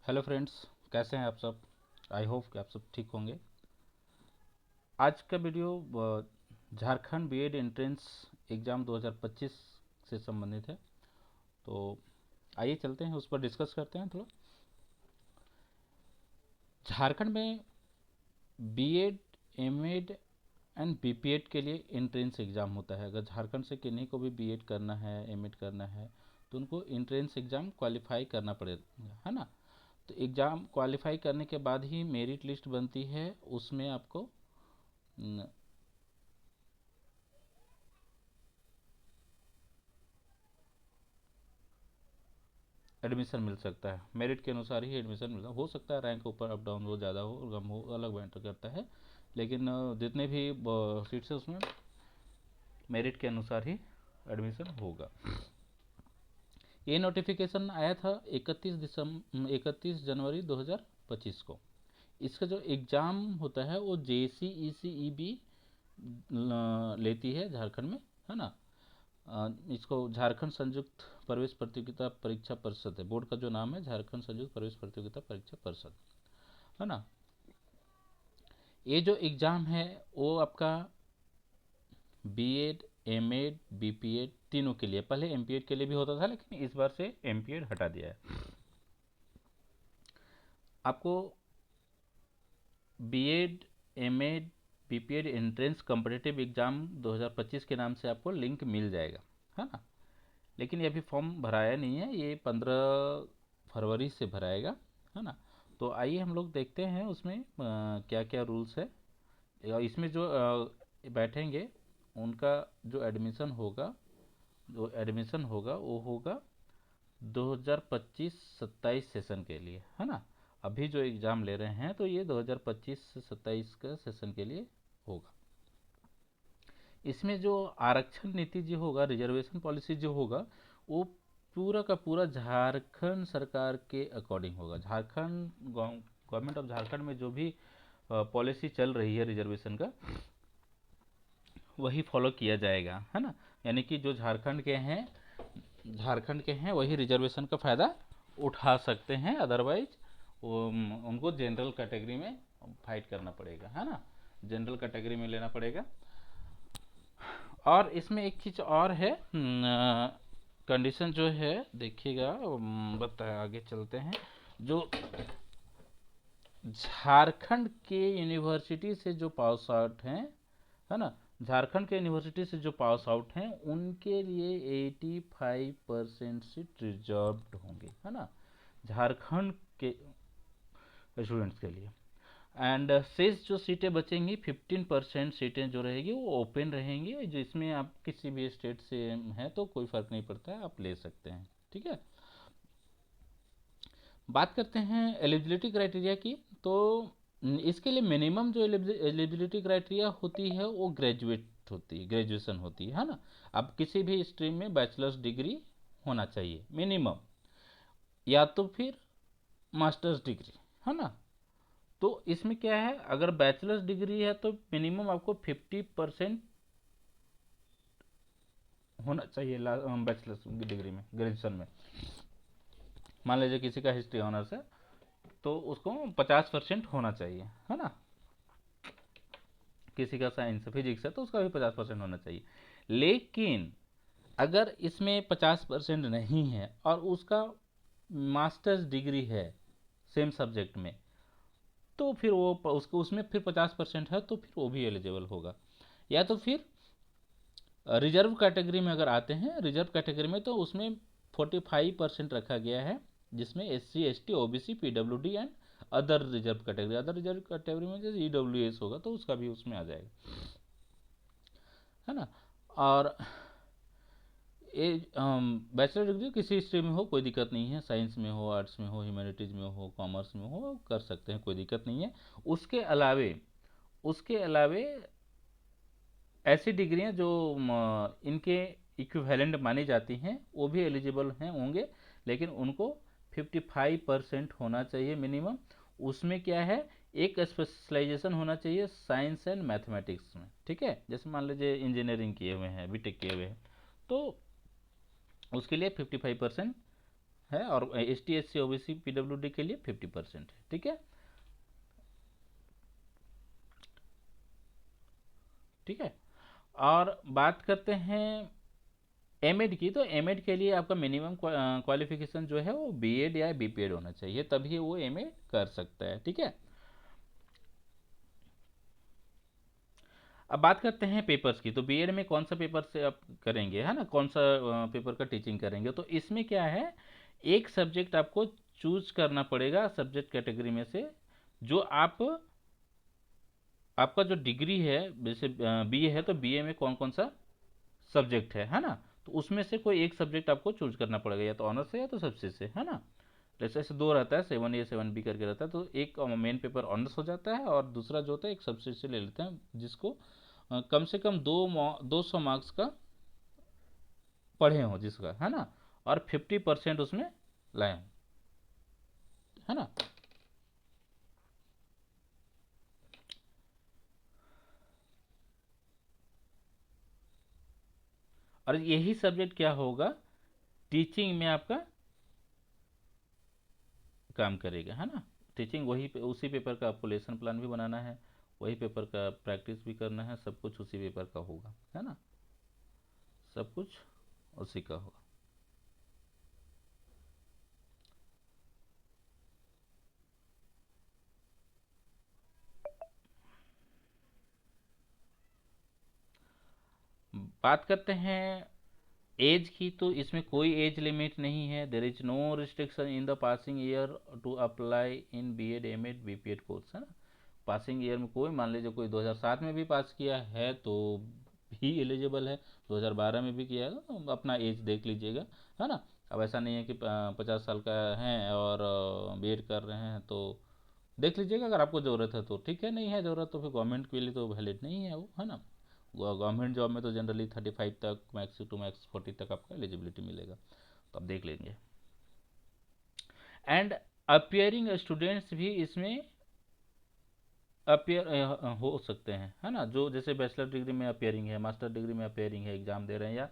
Hello friends, कैसे हैं आप सब। आई होप कि आप सब ठीक होंगे। आज का video Jharkhand BEd entrance exam 2025 से संबंधित है। तो आइए चलते हैं, उस पर डिस्कस करते हैं थोड़ा। झारखंड में बीएड, एमएड एंड बीपीएड के लिए एंट्रेंस एग्ज़ाम होता है। अगर झारखंड से किन्हीं को भी बीएड करना है, एमएड करना है, तो उनको एंट्रेंस एग्ज़ाम क्वालिफाई करना पड़ेगा, है ना। तो एग्ज़ाम क्वालिफाई करने के बाद ही मेरिट लिस्ट बनती है, उसमें आपको एडमिशन मिल सकता है। मेरिट के अनुसार ही एडमिशन मिलता हो सकता है, रैंक ऊपर अप डाउन हो, ज़्यादा हो कम हो, अलग मैटर करता है। लेकिन जितने भी सीट्स है उसमें मेरिट के अनुसार ही एडमिशन होगा। ये नोटिफिकेशन आया था 31 जनवरी 2025 को। इसका जो एग्ज़ाम होता है वो JCECEB लेती है झारखंड में, है ना। इसको झारखंड संयुक्त प्रवेश प्रतियोगिता परीक्षा परिषद है। बोर्ड का जो नाम है झारखंड संयुक्त प्रवेश प्रतियोगिता परीक्षा परिषद, है ना। ये जो एग्ज़ाम है वो आपका बीएड, एमएड, बीपीएड तीनों के लिए, पहले एमपीएड के लिए भी होता था लेकिन इस बार से एमपीएड हटा दिया है। आपको BEd, MEd, BPEd entrance competitive exam 2025 के नाम से आपको लिंक मिल जाएगा, है ना। लेकिन ये अभी फॉर्म भराया नहीं है, ये 15 फरवरी से भराएगा, है ना। तो आइए हम लोग देखते हैं उसमें क्या क्या रूल्स है। इसमें जो बैठेंगे उनका जो एडमिशन होगा वो होगा 2025-27 सेशन के लिए, है ना। अभी जो एग्ज़ाम ले रहे हैं तो ये 2025 से 27 का सेशन के लिए होगा। इसमें जो आरक्षण नीति जो होगा, रिजर्वेशन पॉलिसी जो होगा, वो पूरा का पूरा झारखंड सरकार के अकॉर्डिंग होगा। झारखंड गवर्नमेंट ऑफ झारखंड में जो भी पॉलिसी चल रही है रिजर्वेशन का, वही फॉलो किया जाएगा, है ना। यानी कि जो झारखंड के हैं वही रिजर्वेशन का फ़ायदा उठा सकते हैं, अदरवाइज उनको जनरल कैटेगरी में फाइट करना पड़ेगा, है ना। जनरल कैटेगरी में लेना पड़ेगा। और इसमें एक चीज़ और है, कंडीशन जो है देखिएगा, बता आगे चलते हैं। जो झारखंड के यूनिवर्सिटी से जो पास आउट हैं, है ना, झारखंड के यूनिवर्सिटी से जो पास आउट हैं उनके लिए 85% सीट रिजर्व्ड होंगे, है ना, झारखंड के स्टूडेंट्स के लिए। एंड शेष जो सीटें बचेंगी 15% सीटें जो रहेगी वो ओपन रहेंगी, जिसमें आप किसी भी स्टेट से हैं तो कोई फ़र्क नहीं पड़ता है, आप ले सकते हैं, ठीक है। बात करते हैं एलिजिबिलिटी क्राइटेरिया की। तो इसके लिए मिनिमम जो एलिजिबिलिटी क्राइटेरिया होती है वो ग्रेजुएशन होती है ना। अब किसी भी स्ट्रीम में बैचलर्स डिग्री होना चाहिए मिनिमम, या तो फिर मास्टर्स डिग्री, है ना। तो इसमें क्या है, अगर बैचलर्स डिग्री है तो मिनिमम आपको 50% होना चाहिए बैचलर्स डिग्री में, ग्रेजुएशन में। मान लीजिए किसी का हिस्ट्री ऑनर्स है तो उसको 50% होना चाहिए, है ना। किसी का साइंस फिजिक्स है तो उसका भी 50% होना चाहिए। लेकिन अगर इसमें 50% नहीं है और उसका मास्टर्स डिग्री है सेम सब्जेक्ट में, तो फिर वो उसको उसमें फिर 50% है तो फिर वो भी एलिजिबल होगा। या तो फिर रिजर्व कैटेगरी में अगर आते हैं, रिजर्व कैटेगरी में तो उसमें 45% रखा गया है, जिसमें SC ST OBC PWD and other reserve category में जैसे EWS होगा तो उसका भी उसमें आ जाएगा, है ना। और ये बैचलर डिग्री किसी स्ट्रीम में हो कोई दिक्कत नहीं है, साइंस में हो, आर्ट्स में हो, ह्यूमैनिटीज़ में हो, कॉमर्स में हो, कर सकते हैं, कोई दिक्कत नहीं है। उसके अलावे ऐसी डिग्रियां जो इनके इक्विवेलेंट मानी जाती हैं वो भी एलिजिबल हैं होंगे, लेकिन उनको 55% होना चाहिए मिनिमम। उसमें क्या है, एक स्पेशलाइजेशन होना चाहिए साइंस एंड मैथमेटिक्स में, ठीक है। जैसे मान लीजिए इंजीनियरिंग किए हुए हैं, बीटेक किए हुए हैं, तो उसके लिए 55% है, और ST SC OBC PWD के लिए 50% है। ठीक है, ठीक है। और बात करते हैं एमएड की, तो एमएड के लिए आपका मिनिमम क्वालिफिकेशन जो है वो बीएड या बीपीएड होना चाहिए, तभी वो एमए कर सकता है। ठीक है, अब बात करते हैं पेपर्स की। तो बीएड में कौन सा पेपर से आप करेंगे, है ना, कौन सा पेपर का टीचिंग करेंगे। तो इसमें क्या है, एक सब्जेक्ट आपको चूज करना पड़ेगा सब्जेक्ट कैटेगरी में से, जो आपका जो डिग्री है, जैसे बीए है तो बीए में कौन कौन सा सब्जेक्ट है ना, तो उसमें से कोई एक सब्जेक्ट आपको चूज करना पड़ेगा, या तो ऑनर्स से या तो सबसे से, है ना। जैसे ऐसे दो रहता है, 7A 7B करके रहता है, तो एक मेन पेपर ऑनर्स हो जाता है और दूसरा जो होता है एक सब्जेक्ट से ले लेते हैं, जिसको कम से कम 200 मार्क्स का पढ़े हो जिसका, है ना, और 50% उसमें लाए हो, है ना। और यही सब्जेक्ट क्या होगा, टीचिंग में आपका काम करेगा, है ना। टीचिंग वही उसी पेपर का आपको लेसन प्लान भी बनाना है, वही पेपर का प्रैक्टिस भी करना है, सब कुछ उसी पेपर का होगा, है ना, सब कुछ उसी का होगा। बात करते हैं एज की, तो इसमें कोई एज लिमिट नहीं है। There is no restriction in the passing year to apply in BEd MEd BPEd course, है ना। पासिंग ईयर में कोई, मान लीजिए कोई 2007 में भी पास किया है तो भी एलिजिबल है, 2012 में भी किया है तो अपना एज देख लीजिएगा, है ना। अब ऐसा नहीं है कि 50 साल का है और बीएड कर रहे हैं, तो देख लीजिएगा, अगर आपको ज़रूरत है तो ठीक है, नहीं है ज़रूरत तो फिर गवर्नमेंट के लिए तो वैलिड नहीं है वो, है ना। गवर्नमेंट जॉब में तो जनरली 35 तक, मैक्स टू मैक्स 40 तक आपका एलिजिबिलिटी मिलेगा, तो आप देख लेंगे। एंड अपियरिंग स्टूडेंट्स भी इसमें अपियर हो सकते हैं, है ना, जो जैसे बैचलर डिग्री में अपियरिंग है, मास्टर डिग्री में अपियरिंग है, एग्ज़ाम दे रहे हैं, या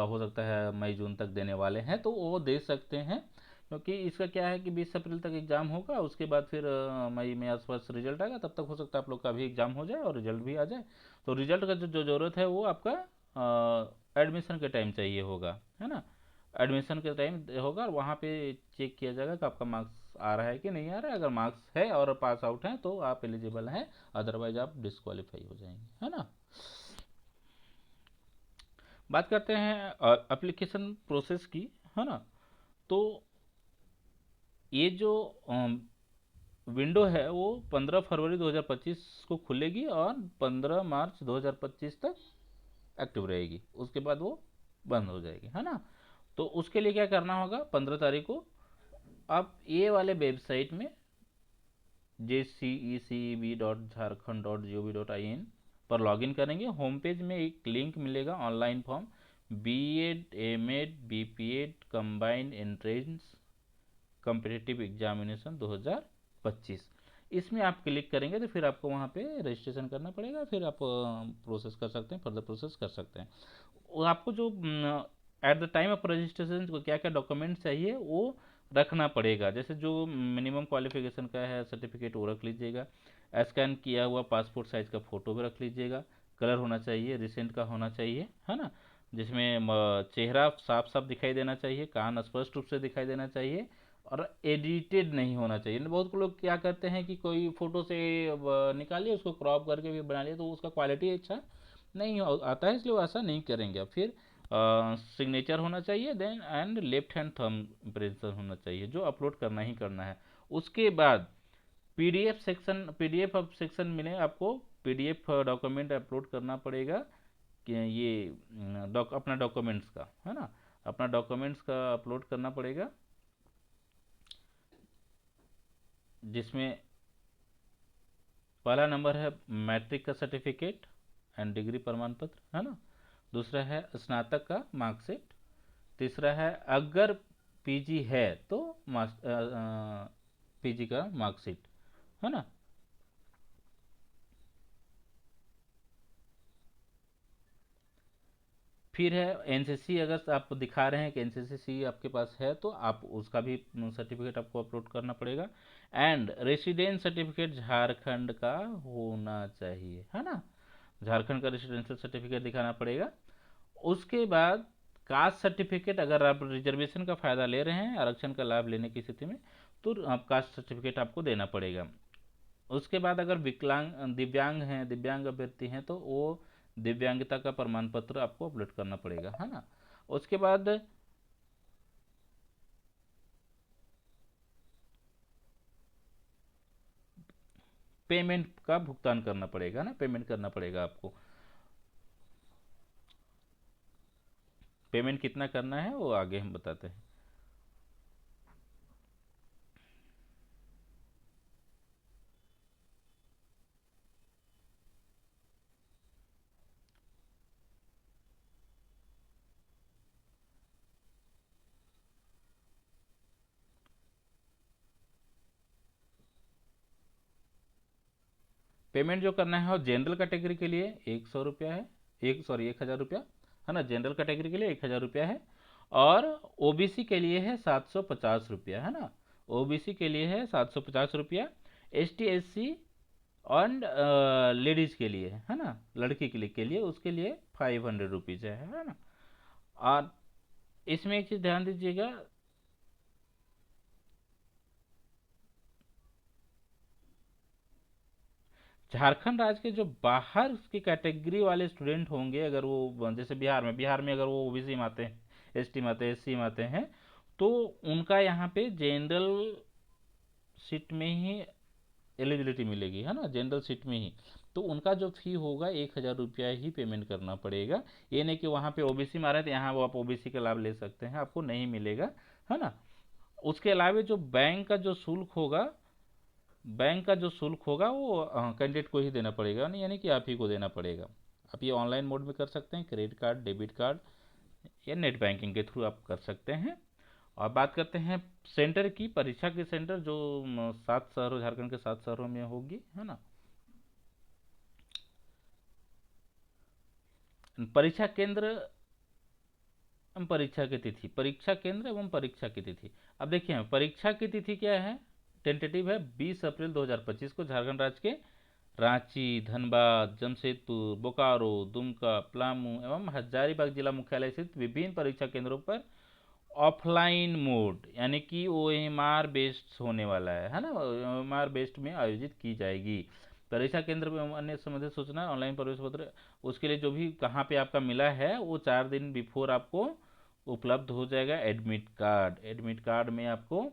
हो सकता है मई जून तक देने वाले हैं, तो वो दे सकते हैं। क्योंकि इसका क्या है कि 20 अप्रैल तक एग्ज़ाम होगा, उसके बाद फिर मई में आसपास रिजल्ट आएगा, तब तक हो सकता है आप लोग का भी एग्ज़ाम हो जाए और रिजल्ट भी आ जाए। तो रिजल्ट का जो ज़रूरत है वो आपका एडमिशन के टाइम चाहिए होगा, है ना। एडमिशन के टाइम होगा और वहाँ पे चेक किया जाएगा कि आपका मार्क्स आ रहा है कि नहीं आ रहा है। अगर मार्क्स है और पास आउट हैं तो आप एलिजिबल हैं, अदरवाइज आप डिस्क्वालीफाई हो जाएंगे, है ना। बात करते हैं एप्लीकेशन प्रोसेस की, है ना। तो ये जो विंडो है वो 15 फरवरी 2025 को खुलेगी और 15 मार्च 2025 तक एक्टिव रहेगी, उसके बाद वो बंद हो जाएगी, है ना। तो उसके लिए क्या करना होगा, 15 तारीख को आप ये वाले वेबसाइट में jcecb.jharkhand.gov.in पर लॉगिन करेंगे। होम पेज में एक लिंक मिलेगा, online form, BEd MEd BPEd combined entrance competitive examination 2025, इसमें आप क्लिक करेंगे तो फिर आपको वहाँ पे रजिस्ट्रेशन करना पड़ेगा, फिर आप प्रोसेस कर सकते हैं, फर्दर प्रोसेस कर सकते हैं। वो आपको जो at the time of registration को क्या क्या डॉक्यूमेंट चाहिए वो रखना पड़ेगा। जैसे जो मिनिमम क्वालिफिकेशन का है सर्टिफिकेट वो रख लीजिएगा, स्कैन किया हुआ पासपोर्ट साइज का फ़ोटो भी रख लीजिएगा, कलर होना चाहिए, रिसेंट का होना चाहिए, है ना, जिसमें चेहरा साफ साफ दिखाई देना चाहिए, कान स्पष्ट रूप से दिखाई देना चाहिए, और एडिटेड नहीं होना चाहिए। बहुत लोग क्या करते हैं कि कोई फ़ोटो से निकालिए, उसको क्रॉप करके भी बना लिया, तो उसका क्वालिटी अच्छा नहीं आता है, इसलिए वो ऐसा नहीं करेंगे। अब फिर सिग्नेचर होना चाहिए, then and left hand thumb impression होना चाहिए, जो अपलोड करना ही करना है। उसके बाद पीडीएफ सेक्शन, पीडीएफ अब सेक्शन मिले आपको, पीडीएफ डॉक्यूमेंट अपलोड करना पड़ेगा कि ये अपना डॉक्यूमेंट्स का, है ना, अपना डॉक्यूमेंट्स का अपलोड करना पड़ेगा, जिसमें पहला नंबर है मैट्रिक का सर्टिफिकेट एंड डिग्री प्रमाण पत्र, है ना। दूसरा है स्नातक का मार्कशीट। तीसरा है अगर पीजी है तो पीजी का मार्कशीट, है ना। फिर है एनसीसी, अगर आप दिखा रहे हैं कि एनसीसी आपके पास है तो आप उसका भी सर्टिफिकेट आपको अपलोड करना पड़ेगा। एंड रेसिडेंस सर्टिफिकेट झारखंड का होना चाहिए, है ना, झारखंड का रेसिडेंशियल सर्टिफिकेट दिखाना पड़ेगा। उसके बाद कास्ट सर्टिफिकेट, अगर आप रिजर्वेशन का फ़ायदा ले रहे हैं, आरक्षण का लाभ लेने की स्थिति में, तो आप कास्ट सर्टिफिकेट आपको देना पड़ेगा। उसके बाद अगर विकलांग दिव्यांग हैं, दिव्यांग अभ्यर्थी हैं, तो वो दिव्यांगता का प्रमाण पत्र आपको अपलोड करना पड़ेगा, है ना। उसके बाद पेमेंट का भुगतान करना पड़ेगा ना, पेमेंट करना पड़ेगा आपको। पेमेंट कितना करना है वो आगे हम बताते हैं। पेमेंट जो करना है वो जनरल कैटेगरी के लिए 100 रुपया है, 1,000 रुपया, है ना, जनरल कैटेगरी के लिए 1,000 रुपया है। और ओबीसी के लिए है 750 रुपया, है ना, ओबीसी के लिए है 750 रुपया। ST SC एंड लेडीज के लिए, है ना, लड़की के लिए उसके लिए 500 रुपीज़ है ना। और इसमें एक चीज़ ध्यान दीजिएगा, झारखंड राज्य के जो बाहर की कैटेगरी वाले स्टूडेंट होंगे, अगर वो जैसे बिहार में अगर वो ओबीसी में आते हैं, ST में आते हैं, SC में आते हैं, तो उनका यहाँ पे जनरल सीट में ही एलिजिबिलिटी मिलेगी, है ना, जनरल सीट में ही। तो उनका जो फी होगा 1,000 रुपया ही पेमेंट करना पड़ेगा। ये नहीं कि वहाँ पे ओबीसी में आ रहे हैं तो यहाँ वो आप ओबीसी का लाभ ले सकते हैं, आपको नहीं मिलेगा, है ना। उसके अलावा जो बैंक का जो शुल्क होगा वो कैंडिडेट को ही देना पड़ेगा, नहीं यानी कि आप ही को देना पड़ेगा। आप ये ऑनलाइन मोड में कर सकते हैं, क्रेडिट कार्ड, डेबिट कार्ड या नेट बैंकिंग के थ्रू आप कर सकते हैं। और बात करते हैं सेंटर की, परीक्षा की सेंटर जो 7 शहरों, झारखंड के 7 शहरों में होगी, है ना। परीक्षा केंद्र एवं परीक्षा की तिथि, परीक्षा केंद्र एवं परीक्षा की तिथि। अब देखिए परीक्षा की तिथि क्या है, टेंटेटिव है 20 अप्रैल 2025 को झारखंड राज्य के रांची, धनबाद, जमशेदपुर, बोकारो, दुमका, पलामू एवं हजारीबाग जिला मुख्यालय स्थित विभिन्न परीक्षा केंद्रों पर ऑफलाइन मोड यानी कि OMR बेस्ड होने वाला है ना, OMR बेस्ड में आयोजित की जाएगी। परीक्षा केंद्र में अन्य संबंधित सूचना ऑनलाइन प्रवेश पत्र, उसके लिए जो भी कहाँ पे आपका मिला है वो 4 दिन बिफोर आपको उपलब्ध हो जाएगा। एडमिट कार्ड में आपको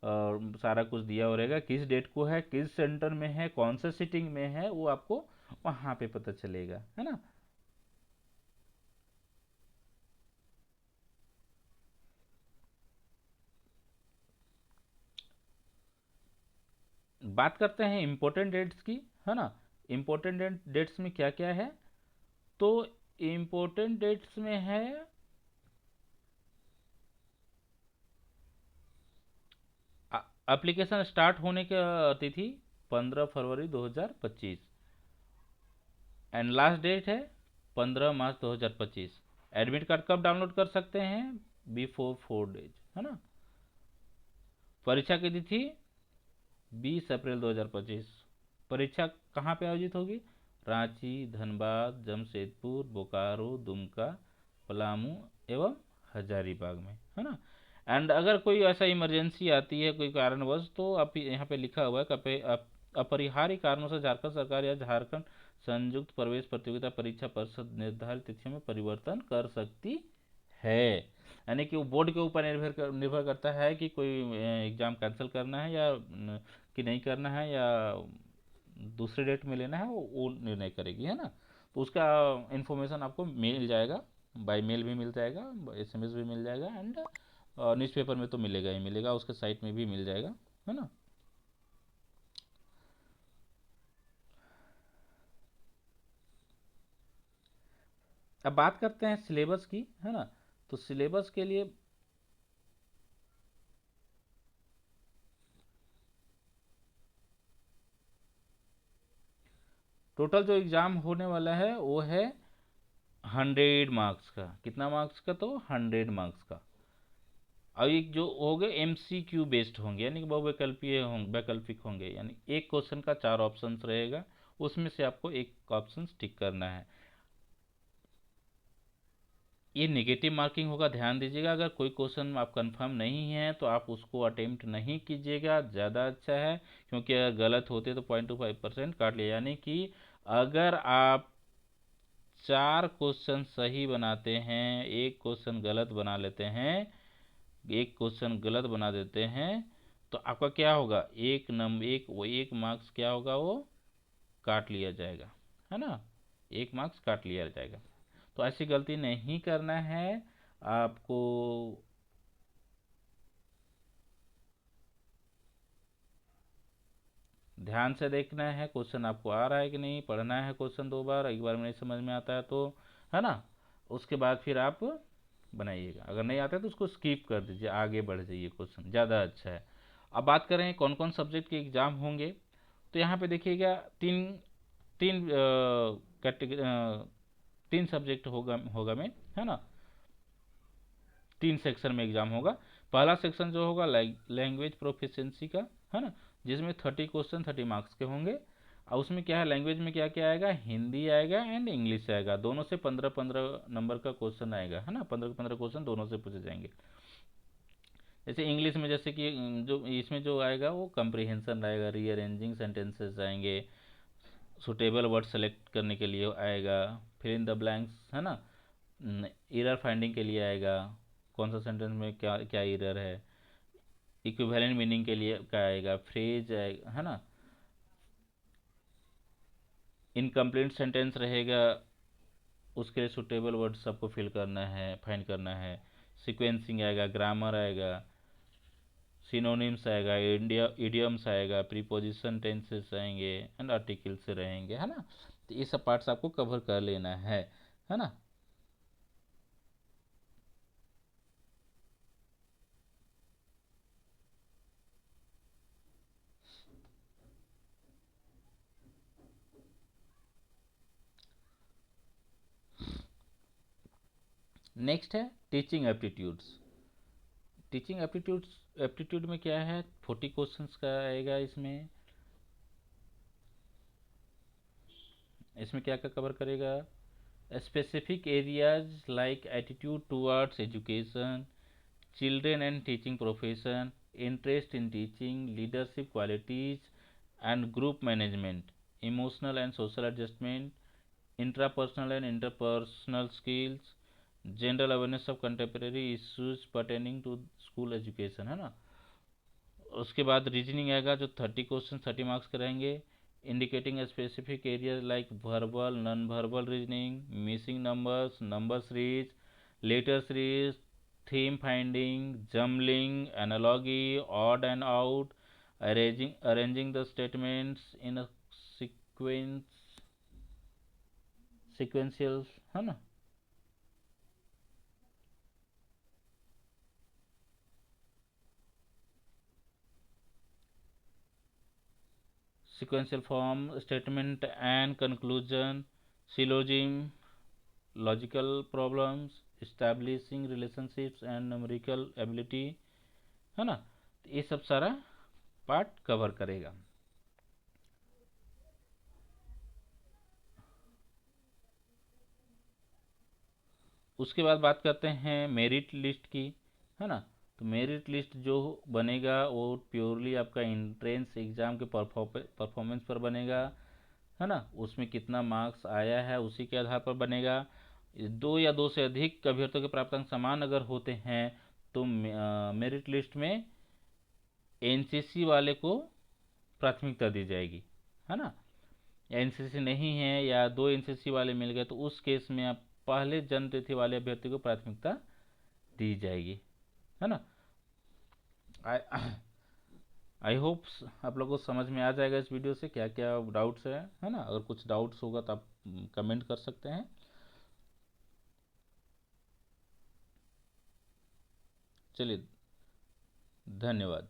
सारा कुछ दिया हो रहेगा, किस डेट को है, किस सेंटर में है, कौन सा सीटिंग में है, वो आपको वहाँ पे पता चलेगा, है ना। बात करते हैं इम्पोर्टेंट डेट्स की, है ना। इम्पोर्टेंट डेट्स में क्या क्या है, तो इम्पोर्टेंट डेट्स में है एप्लीकेशन स्टार्ट होने की तिथि 15 फरवरी 2025 एंड लास्ट डेट है 15 मार्च 2025। एडमिट कार्ड कब डाउनलोड कर सकते हैं, बिफोर 4 डेज, है ना। परीक्षा की तिथि 20 अप्रैल 2025। परीक्षा कहाँ पे आयोजित होगी, रांची, धनबाद, जमशेदपुर, बोकारो, दुमका, पलामू एवं हजारीबाग में, है ना। एंड अगर कोई ऐसा इमरजेंसी आती है कोई कारणवश, तो आप यहाँ पे लिखा हुआ है कि अपरिहार्य कारणों से झारखंड सरकार या झारखंड संयुक्त प्रवेश प्रतियोगिता परीक्षा परिषद निर्धारित तिथियों में परिवर्तन कर सकती है। यानी कि वो बोर्ड के ऊपर निर्भर करता है कि कोई एग्ज़ाम कैंसिल करना है या कि नहीं करना है, या दूसरे डेट में लेना है, वो निर्णय करेगी, है ना। तो उसका इन्फॉर्मेशन आपको मिल जाएगा, बाय मेल भी मिल जाएगा, SMS भी मिल जाएगा, एंड न्यूज़पेपर में तो मिलेगा ही मिलेगा, उसके साइट में भी मिल जाएगा, है ना। अब बात करते हैं सिलेबस की, है ना। तो सिलेबस के लिए टोटल जो एग्ज़ाम होने वाला है वो है 100 मार्क्स का, कितना मार्क्स का? तो 100 मार्क्स का। अब एक जो हो गए MCQ बेस्ड होंगे, यानी कि बहुवैकल्पीय होंगे, वैकल्पिक होंगे, यानी एक क्वेश्चन का 4 ऑप्शंस रहेगा, उसमें से आपको एक ऑप्शन टिक करना है। ये नेगेटिव मार्किंग होगा, ध्यान दीजिएगा। अगर कोई क्वेश्चन आप कंफर्म नहीं है तो आप उसको अटेम्प्ट नहीं कीजिएगा, ज़्यादा अच्छा है, क्योंकि अगर गलत होते तो 0.25% काट लिया। यानी कि अगर आप 4 क्वेश्चन सही बनाते हैं, एक क्वेश्चन गलत बना लेते हैं, एक क्वेश्चन गलत बना देते हैं, तो आपका क्या होगा? एक मार्क्स क्या होगा? वो काट लिया जाएगा, है ना? एक मार्क्स काट लिया जाएगा। तो ऐसी गलती नहीं करना है आपको। ध्यान से देखना है क्वेश्चन आपको आ रहा है कि नहीं, पढ़ना है क्वेश्चन 2 बार, एक बार में नहीं समझ में आता है तो, है ना, उसके बाद फिर आप बनाइएगा। अगर नहीं आता है तो उसको स्किप कर दीजिए, आगे बढ़ जाइए, क्वेश्चन ज़्यादा अच्छा है। अब बात करें कौन कौन सब्जेक्ट के एग्ज़ाम होंगे, तो यहाँ पे देखिएगा तीन तीन कैटेगरी, 3 सब्जेक्ट होगा होगा में, है ना, 3 सेक्शन में एग्जाम होगा। पहला सेक्शन जो होगा लैंग्वेज प्रोफिशिएंसी का, है ना, जिसमें 30 क्वेश्चन 30 मार्क्स के होंगे। और उसमें क्या है, लैंग्वेज में क्या क्या आएगा? हिंदी आएगा एंड इंग्लिश आएगा, दोनों से 15-15 नंबर का क्वेश्चन आएगा, है ना, 15-15 क्वेश्चन दोनों से पूछे जाएंगे। जैसे इंग्लिश में, जैसे कि जो इसमें जो आएगा वो कंप्रीहेंशन आएगा, रीअरेंजिंग सेंटेंसेस आएंगे, सुटेबल वर्ड सेलेक्ट करने के लिए आएगा, फिल इन द ब्लैंक्स, है ना, एरर फाइंडिंग के लिए आएगा, कौन सा सेंटेंस में क्या क्या एरर है, इक्विवेलेंट मीनिंग के लिए क्या आएगा, फ्रेज आएगा, है ना, इनकम्प्लीट सेंटेंस रहेगा, उसके लिए सुटेबल वर्ड सबको फिल करना है, फाइंड करना है, सीक्वेंसिंग आएगा, ग्रामर आएगा, सिनोनिम्स आएगा, इडियम्स आएगा, प्रीपोजिशन टेंसेस आएंगे एंड आर्टिकल्स रहेंगे, है ना। तो ये सब पार्ट्स आपको कवर कर लेना है ना। नेक्स्ट है teaching aptitudes. Teaching aptitudes, aptitude में क्या है, 40 क्वेश्चंस का आएगा इसमें। इसमें क्या क्या कवर करेगा? Specific areas like attitude towards education, children and teaching profession, interest in teaching, leadership qualities and group management, emotional and social adjustment, intrapersonal and interpersonal skills, general awareness of contemporary issues pertaining to school education, है ना। उसके बाद reasoning आएगा, जो 30 question 30 marks के रहेंगे, indicating specific area like verbal non verbal reasoning, missing numbers, number series, letter series, theme finding, jumbling, analogy, odd and out, arranging the statements in a sequence, sequential, है ना, sequential form, statement and conclusion, syllogism, logical problems, establishing relationships and numerical ability, है ना। तो ये सब सारा part cover करेगा। उसके बाद बात करते हैं मेरिट लिस्ट की, है ना। तो मेरिट लिस्ट जो बनेगा वो प्योरली आपका इंट्रेंस एग्ज़ाम के परफॉर्मेंस पर बनेगा, है ना। उसमें कितना मार्क्स आया है उसी के आधार पर बनेगा। 2 या 2 से अधिक अभ्यर्थियों के प्राप्तांक समान अगर होते हैं तो मेरिट लिस्ट में एनसीसी वाले को प्राथमिकता दी जाएगी, है ना। एनसीसी नहीं है या 2 एनसीसी वाले मिल गए तो उस केस में आप पहले जन्म तिथि वाले अभ्यर्थी को प्राथमिकता दी जाएगी, है ना। आई होप आप लोगों को समझ में आ जाएगा इस वीडियो से क्या क्या डाउट्स है ना। अगर कुछ डाउट्स होगा तो आप कमेंट कर सकते हैं। चलिए, धन्यवाद।